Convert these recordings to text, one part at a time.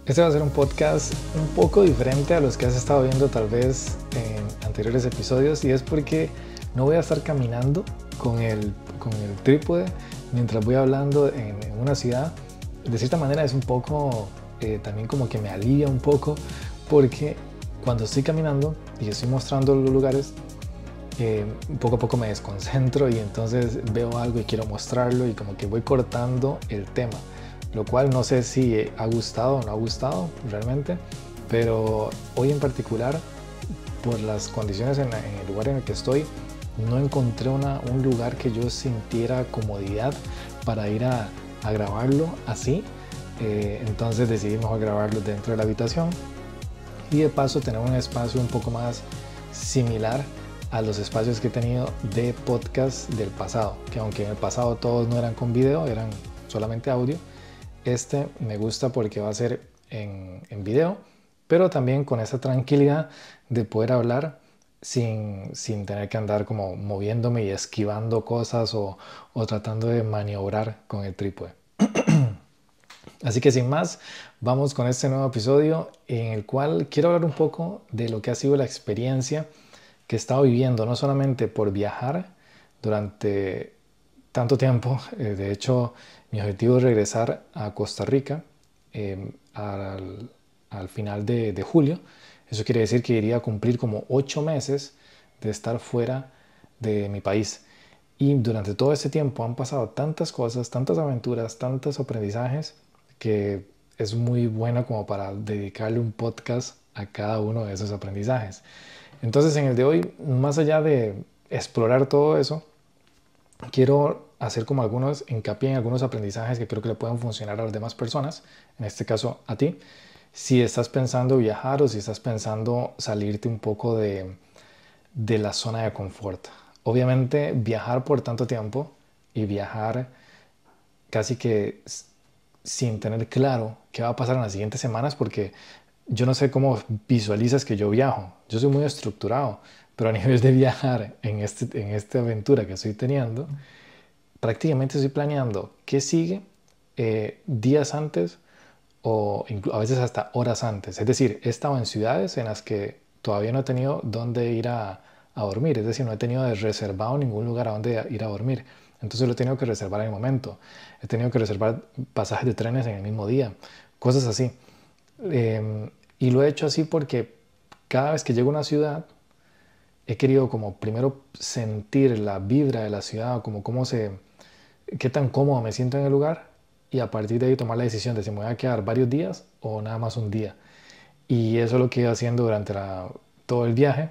Este va a ser un podcast un poco diferente a los que has estado viendo tal vez en anteriores episodios, y es porque no voy a estar caminando con el trípode mientras voy hablando en una ciudad. De cierta manera es un poco, también como que me alivia un poco, porque cuando estoy caminando y estoy mostrando los lugares, poco a poco me desconcentro y entonces veo algo y quiero mostrarlo y como que voy cortando el tema, lo cual no sé si ha gustado o no ha gustado realmente, pero hoy en particular, por las condiciones en el lugar en el que estoy, no encontré un lugar que yo sintiera comodidad para ir a grabarlo así. Entonces decidimos grabarlo dentro de la habitación y de paso tener un espacio un poco más similar a los espacios que he tenido de podcast del pasado, que aunque en el pasado todos no eran con video, eran solamente audio. Este me gusta porque va a ser en video, pero también con esa tranquilidad de poder hablar sin tener que andar como moviéndome y esquivando cosas o tratando de maniobrar con el trípode. Así que sin más, vamos con este nuevo episodio en el cual quiero hablar un poco de lo que ha sido la experiencia que he estado viviendo, no solamente por viajar durante tanto tiempo. De hecho, mi objetivo es regresar a Costa Rica al final de julio. Eso quiere decir que iría a cumplir como 8 meses de estar fuera de mi país. Y durante todo ese tiempo han pasado tantas cosas, tantas aventuras, tantos aprendizajes, que es muy bueno como para dedicarle un podcast a cada uno de esos aprendizajes. Entonces, en el de hoy, más allá de explorar todo eso, quiero hacer como algunos hincapié en algunos aprendizajes que creo que le pueden funcionar a las demás personas, en este caso a ti, si estás pensando viajar o si estás pensando salirte un poco de la zona de confort. Obviamente, viajar por tanto tiempo y viajar casi que sin tener claro qué va a pasar en las siguientes semanas, porque yo no sé cómo visualizas que yo viajo. Yo soy muy estructurado, pero a nivel de viajar en esta aventura que estoy teniendo, prácticamente estoy planeando qué sigue días antes o a veces hasta horas antes. Es decir, he estado en ciudades en las que todavía no he tenido dónde ir a dormir. Es decir, no he tenido reservado ningún lugar a donde ir a dormir. Entonces lo he tenido que reservar en el momento. He tenido que reservar pasajes de trenes en el mismo día. Cosas así. Y lo he hecho así porque cada vez que llego a una ciudad, he querido como primero sentir la vibra de la ciudad, como qué tan cómodo me siento en el lugar, y a partir de ahí tomar la decisión de si me voy a quedar varios días o nada más un día. Y eso es lo que he ido haciendo durante todo el viaje,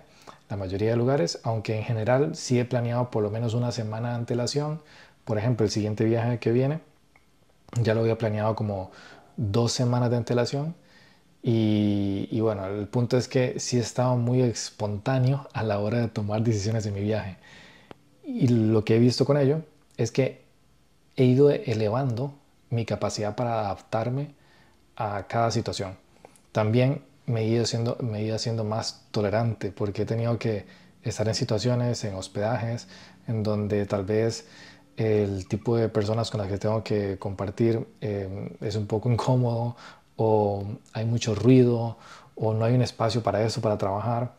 la mayoría de lugares, aunque en general sí he planeado por lo menos una semana de antelación. Por ejemplo, el siguiente viaje que viene ya lo había planeado como 2 semanas de antelación. Y bueno, el punto es que sí he estado muy espontáneo a la hora de tomar decisiones en mi viaje. Y lo que he visto con ello es que he ido elevando mi capacidad para adaptarme a cada situación. También me he ido haciendo más tolerante, porque he tenido que estar en situaciones, en hospedajes, en donde tal vez el tipo de personas con las que tengo que compartir es un poco incómodo, o hay mucho ruido, o no hay un espacio para eso, para trabajar.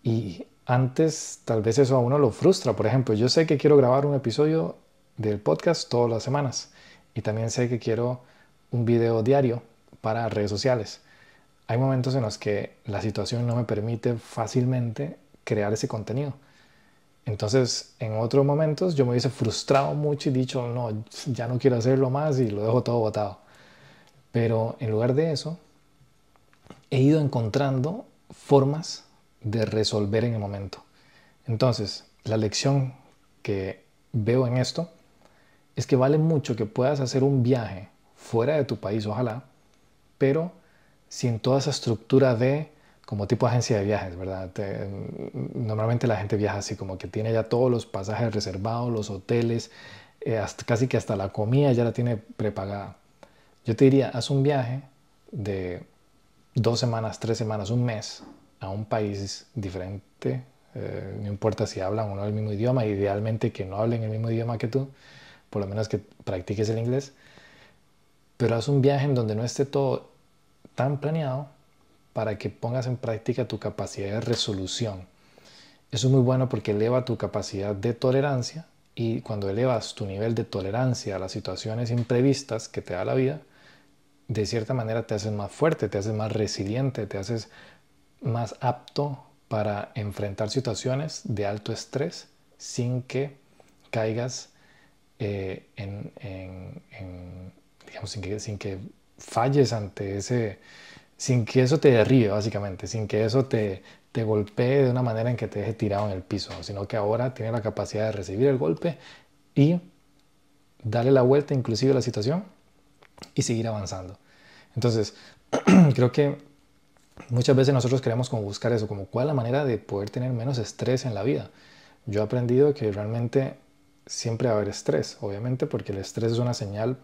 Y antes tal vez eso a uno lo frustra. Por ejemplo, yo sé que quiero grabar un episodio del podcast todas las semanas, y también sé que quiero un video diario para redes sociales. Hay momentos en los que la situación no me permite fácilmente crear ese contenido. Entonces, en otros momentos yo me hubiese frustrado mucho y dicho, no, ya no quiero hacerlo más y lo dejo todo botado. Pero en lugar de eso, he ido encontrando formas de resolver en el momento. Entonces, la lección que veo en esto es que vale mucho que puedas hacer un viaje fuera de tu país, ojalá, pero sin toda esa estructura de como tipo agencia de viajes, ¿verdad? Normalmente la gente viaja así, como que tiene ya todos los pasajes reservados, los hoteles, casi que hasta la comida ya la tiene prepagada. Yo te diría, haz un viaje de 2 semanas, 3 semanas, un mes a un país diferente. No importa si hablan o no el mismo idioma, idealmente que no hablen el mismo idioma que tú, por lo menos que practiques el inglés. Pero haz un viaje en donde no esté todo tan planeado para que pongas en práctica tu capacidad de resolución. Eso es muy bueno porque eleva tu capacidad de tolerancia, y cuando elevas tu nivel de tolerancia a las situaciones imprevistas que te da la vida, de cierta manera te haces más fuerte, te haces más resiliente, te haces más apto para enfrentar situaciones de alto estrés sin que caigas digamos, sin que falles ante ese, sin que eso te derribe básicamente, sin que eso te golpee de una manera en que te deje tirado en el piso, sino que ahora tienes la capacidad de recibir el golpe y darle la vuelta inclusive a la situación y seguir avanzando. Entonces, creo que muchas veces nosotros queremos como buscar eso, como cuál es la manera de poder tener menos estrés en la vida. Yo he aprendido que realmente siempre va a haber estrés, obviamente, porque el estrés es una señal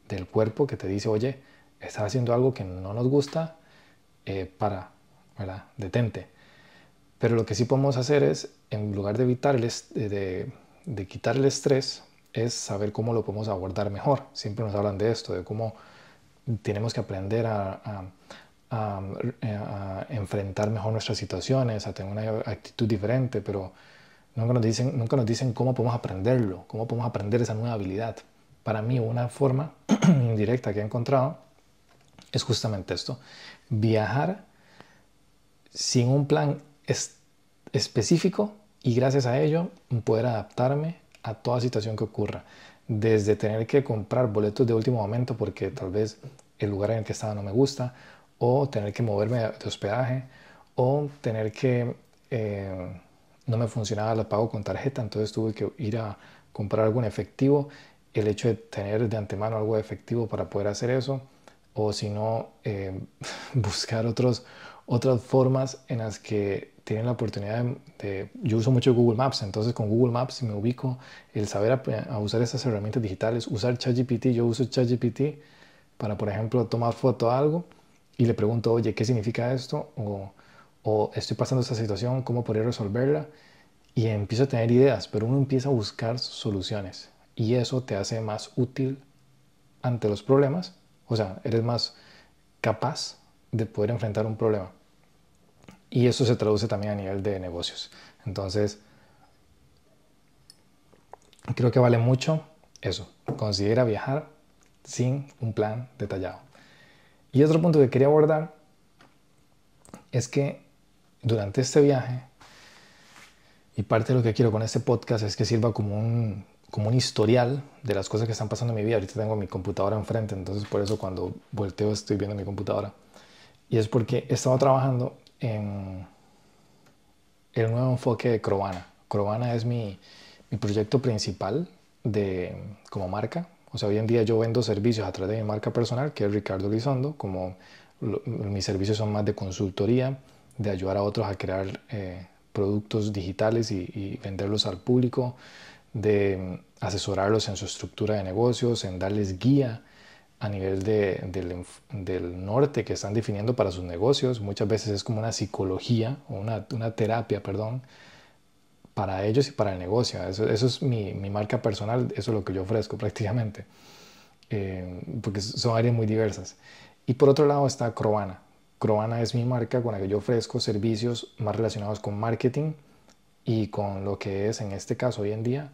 del cuerpo que te dice, oye, estás haciendo algo que no nos gusta, ¿verdad? Detente. Pero lo que sí podemos hacer es, en lugar de evitar de quitar el estrés, es saber cómo lo podemos abordar mejor. Siempre nos hablan de esto, de cómo tenemos que aprender a enfrentar mejor nuestras situaciones, a tener una actitud diferente, pero nunca nos dicen cómo podemos aprenderlo, cómo podemos aprender esa nueva habilidad. Para mí, una forma indirecta que he encontrado es justamente esto: viajar sin un plan específico, y gracias a ello poder adaptarme a toda situación que ocurra. Desde tener que comprar boletos de último momento porque tal vez el lugar en el que estaba no me gusta, o tener que moverme de hospedaje, o tener que no me funcionaba el pago con tarjeta, entonces tuve que ir a comprar algo en efectivo. El hecho de tener de antemano algo de efectivo para poder hacer eso, o si no, buscar otras formas en las que tienen la oportunidad yo uso mucho Google Maps, entonces con Google Maps me ubico, el saber a usar estas herramientas digitales, usar ChatGPT. Yo uso ChatGPT para, por ejemplo, tomar foto a algo y le pregunto, oye, ¿qué significa esto? O estoy pasando esta situación, ¿cómo podría resolverla? Y empiezo a tener ideas, pero uno empieza a buscar soluciones, y eso te hace más útil ante los problemas. O sea, eres más capaz de poder enfrentar un problema. Y eso se traduce también a nivel de negocios. Entonces, creo que vale mucho eso. Considera viajar sin un plan detallado. Y otro punto que quería abordar es que durante este viaje, y parte de lo que quiero con este podcast es que sirva como un historial de las cosas que están pasando en mi vida. Ahorita tengo mi computadora enfrente, entonces por eso cuando volteo estoy viendo mi computadora. Y es porque he estado trabajando en el nuevo enfoque de Crovana. Crovana es mi proyecto principal como marca. O sea, hoy en día yo vendo servicios a través de mi marca personal, que es Ricardo Lizondo. Mis servicios son más de consultoría, de ayudar a otros a crear productos digitales y venderlos al público, de asesorarlos en su estructura de negocios, en darles guía a nivel del norte que están definiendo para sus negocios. Muchas veces es como una psicología o una terapia, perdón, para ellos y para el negocio. Eso es mi marca personal, eso es lo que yo ofrezco prácticamente, porque son áreas muy diversas. Y por otro lado está Crovana. Crovana es mi marca con la que yo ofrezco servicios más relacionados con marketing y con lo que es, en este caso, hoy en día,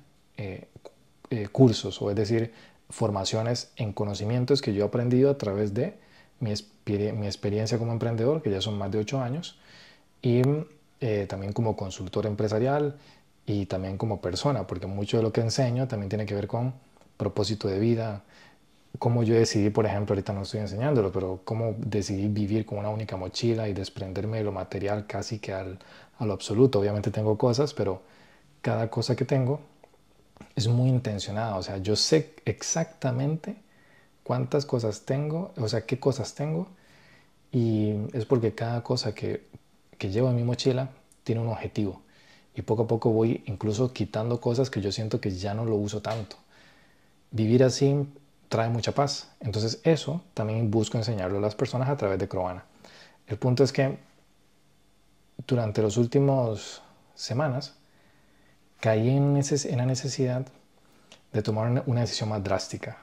cursos, o es decir, formaciones en conocimientos que yo he aprendido a través de mi experiencia como emprendedor, que ya son más de 8 años, y también como consultor empresarial y también como persona, porque mucho de lo que enseño también tiene que ver con propósito de vida, cómo yo decidí, por ejemplo, ahorita no estoy enseñándolo, pero cómo decidí vivir con una única mochila y desprenderme de lo material casi que a lo absoluto. Obviamente tengo cosas, pero cada cosa que tengo es muy intencionada. O sea, yo sé exactamente cuántas cosas tengo, o sea, qué cosas tengo, y es porque cada cosa que llevo en mi mochila tiene un objetivo. Y poco a poco voy incluso quitando cosas que yo siento que ya no lo uso tanto. Vivir así trae mucha paz. Entonces eso también busco enseñarlo a las personas a través de Crovana. El punto es que durante las últimas semanas caí en la necesidad de tomar una decisión más drástica.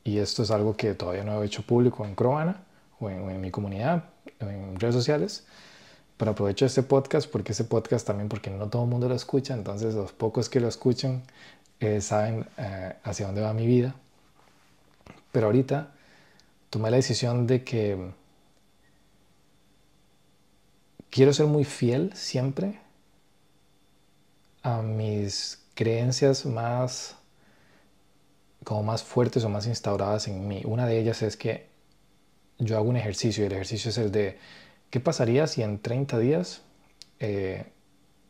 Y esto es algo que todavía no he hecho público en Crovana, o en mi comunidad, en redes sociales. Pero aprovecho este podcast porque ese podcast también, porque no todo el mundo lo escucha, entonces los pocos que lo escuchan saben hacia dónde va mi vida. Pero ahorita tomé la decisión de que quiero ser muy fiel siempre a mis creencias como más fuertes o más instauradas en mí. Una de ellas es que yo hago un ejercicio y el ejercicio es el de ¿qué pasaría si en 30 días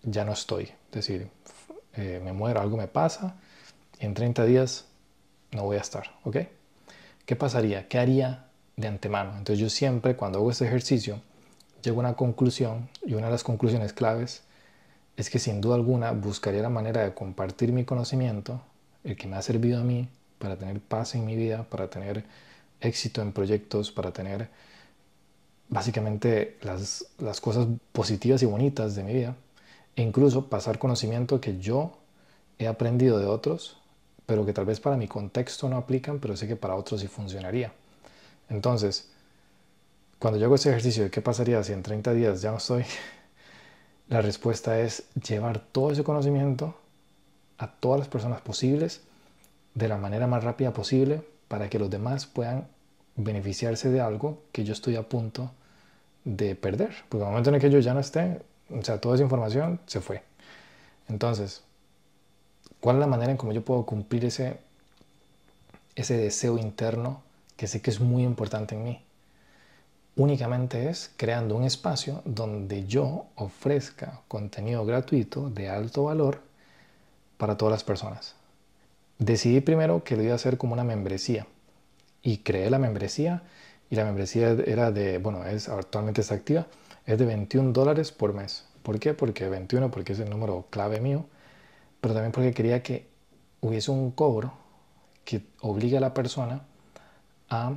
ya no estoy? Es decir, me muero, algo me pasa y en 30 días no voy a estar, ¿ok? ¿Qué pasaría? ¿Qué haría de antemano? Entonces yo siempre cuando hago este ejercicio llego a una conclusión y una de las conclusiones claves es que sin duda alguna buscaría la manera de compartir mi conocimiento, el que me ha servido a mí para tener paz en mi vida, para tener éxito en proyectos, para tener básicamente las cosas positivas y bonitas de mi vida, e incluso pasar conocimiento que yo he aprendido de otros, pero que tal vez para mi contexto no aplican, pero sé que para otros sí funcionaría. Entonces, cuando yo hago ese ejercicio de qué pasaría si en 30 días ya no estoy, la respuesta es llevar todo ese conocimiento a todas las personas posibles de la manera más rápida posible para que los demás puedan beneficiarse de algo que yo estoy a punto de perder. Porque en el momento en el que yo ya no esté, o sea, toda esa información se fue. Entonces, ¿cuál es la manera en cómo yo puedo cumplir ese deseo interno que sé que es muy importante en mí? Únicamente es creando un espacio donde yo ofrezca contenido gratuito de alto valor para todas las personas. Decidí primero que lo iba a hacer como una membresía y creé la membresía y la membresía era actualmente está activa, es de $21 por mes. ¿Por qué? Porque 21, porque es el número clave mío, pero también porque quería que hubiese un cobro que obligue a la persona a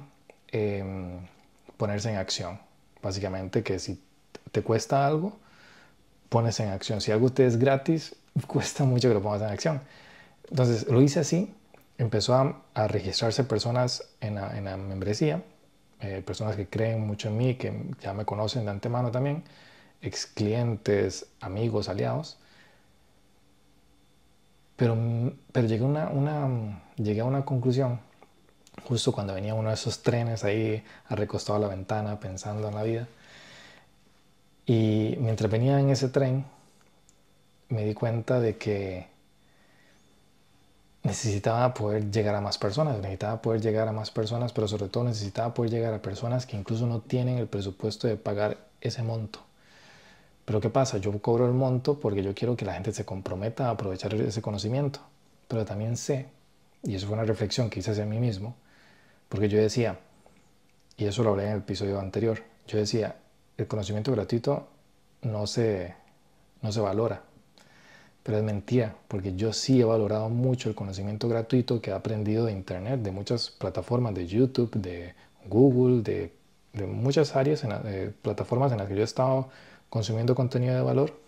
ponerse en acción. Básicamente que si te cuesta algo, pones en acción. Si algo te es gratis, cuesta mucho que lo pongas en acción. Entonces lo hice así, empezó a registrarse personas en la membresía, personas que creen mucho en mí, que ya me conocen de antemano también, ex clientes, amigos, aliados. Pero llegué a una conclusión justo cuando venía uno de esos trenes ahí recostado a la ventana pensando en la vida. Y mientras venía en ese tren me di cuenta de que necesitaba poder llegar a más personas, pero sobre todo necesitaba poder llegar a personas que incluso no tienen el presupuesto de pagar ese monto. Pero ¿qué pasa? Yo cobro el monto porque yo quiero que la gente se comprometa a aprovechar ese conocimiento. Pero también sé, y eso fue una reflexión que hice hacia mí mismo, porque yo decía, y eso lo hablé en el episodio anterior, yo decía, el conocimiento gratuito no se valora. Pero es mentira, porque yo sí he valorado mucho el conocimiento gratuito que he aprendido de internet, de muchas plataformas, de YouTube, de Google, de muchas áreas, plataformas en las que yo he estado consumiendo contenido de valor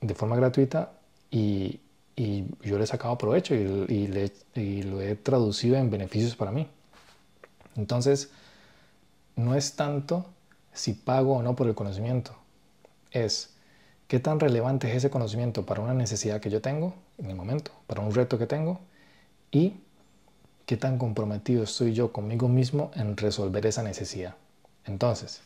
de forma gratuita y yo le he sacado provecho y lo he traducido en beneficios para mí. Entonces, no es tanto si pago o no por el conocimiento, es qué tan relevante es ese conocimiento para una necesidad que yo tengo en el momento, para un reto que tengo, y qué tan comprometido estoy yo conmigo mismo en resolver esa necesidad. Entonces,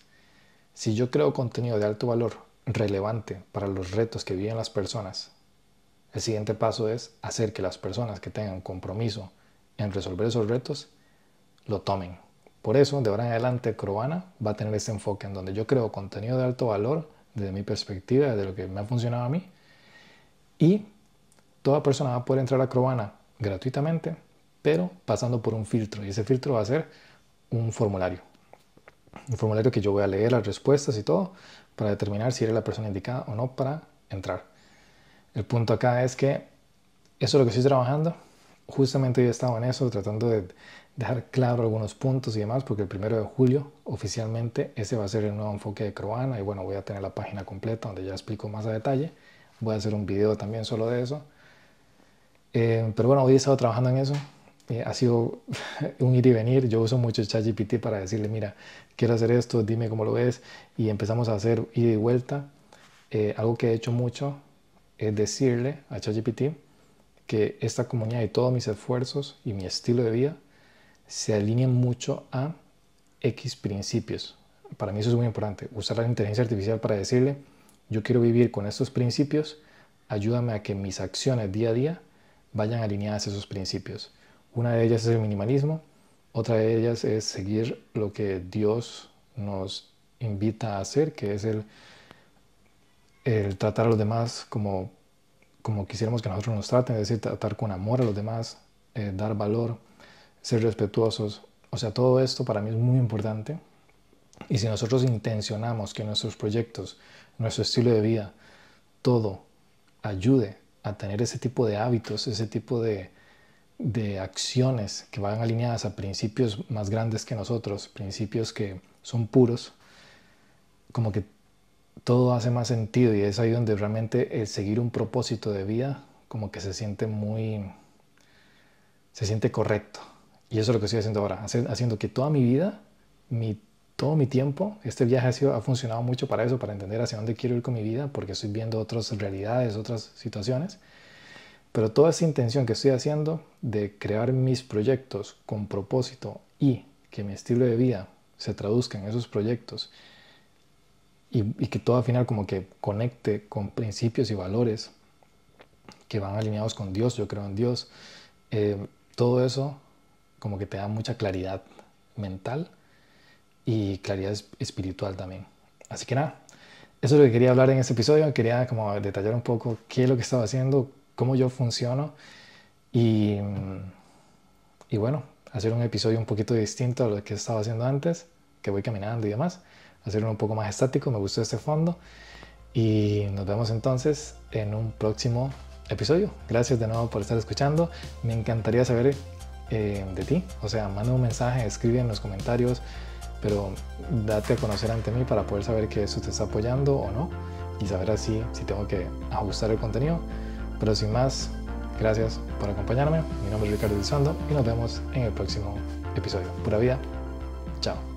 si yo creo contenido de alto valor relevante para los retos que viven las personas, el siguiente paso es hacer que las personas que tengan compromiso en resolver esos retos lo tomen. Por eso, de ahora en adelante, Croana va a tener ese enfoque en donde yo creo contenido de alto valor desde mi perspectiva, desde lo que me ha funcionado a mí, y toda persona va a poder entrar a Croana gratuitamente, pero pasando por un filtro, y ese filtro va a ser un formulario que yo voy a leer las respuestas y todo para determinar si eres la persona indicada o no para entrar. El punto acá es que eso es lo que estoy trabajando. Justamente yo he estado en eso, tratando de dejar claro algunos puntos y demás, porque el 1 de julio oficialmente ese va a ser el nuevo enfoque de Croana y bueno, voy a tener la página completa donde ya explico más a detalle. Voy a hacer un video también solo de eso. Pero bueno, hoy he estado trabajando en eso ha sido un ir y venir. Yo uso mucho ChatGPT para decirle, mira, quiero hacer esto, dime cómo lo ves, y empezamos a hacer ida y vuelta. Algo que he hecho mucho es decirle a ChatGPT que esta comunidad y todos mis esfuerzos y mi estilo de vida se alineen mucho a X principios. Para mí eso es muy importante, usar la inteligencia artificial para decirle, yo quiero vivir con estos principios, ayúdame a que mis acciones día a día vayan alineadas a esos principios. Una de ellas es el minimalismo, otra de ellas es seguir lo que Dios nos invita a hacer, que es el tratar a los demás como quisiéramos que nosotros nos traten, es decir, tratar con amor a los demás, dar valor, ser respetuosos. O sea, todo esto para mí es muy importante. Y si nosotros intencionamos que nuestros proyectos, nuestro estilo de vida, todo ayude a tener ese tipo de hábitos, ese tipo de acciones que vayan alineadas a principios más grandes que nosotros, principios que son puros, como que todo hace más sentido, y es ahí donde realmente el seguir un propósito de vida como que se siente correcto. Y eso es lo que estoy haciendo ahora, haciendo que toda mi vida, todo mi tiempo, este viaje ha funcionado mucho para eso, para entender hacia dónde quiero ir con mi vida, porque estoy viendo otras realidades, otras situaciones. Pero toda esa intención que estoy haciendo de crear mis proyectos con propósito y que mi estilo de vida se traduzca en esos proyectos, y que todo al final como que conecte con principios y valores que van alineados con Dios, yo creo en Dios, todo eso como que te da mucha claridad mental y claridad espiritual también. Así que nada, eso es lo que quería hablar en este episodio. Quería como detallar un poco qué es lo que estaba haciendo, cómo yo funciono, y bueno, hacer un episodio un poquito distinto a lo que estaba haciendo antes, que voy caminando y demás, hacerlo un poco más estático. Me gustó este fondo, y nos vemos entonces en un próximo episodio. Gracias de nuevo por estar escuchando. Me encantaría saber de ti, o sea, manda un mensaje, escribe en los comentarios, pero date a conocer ante mí para poder saber que eso te está apoyando o no, y saber así si tengo que ajustar el contenido. Pero sin más, gracias por acompañarme. Mi nombre es Ricardo Elizondo y nos vemos en el próximo episodio. Pura vida. Chao.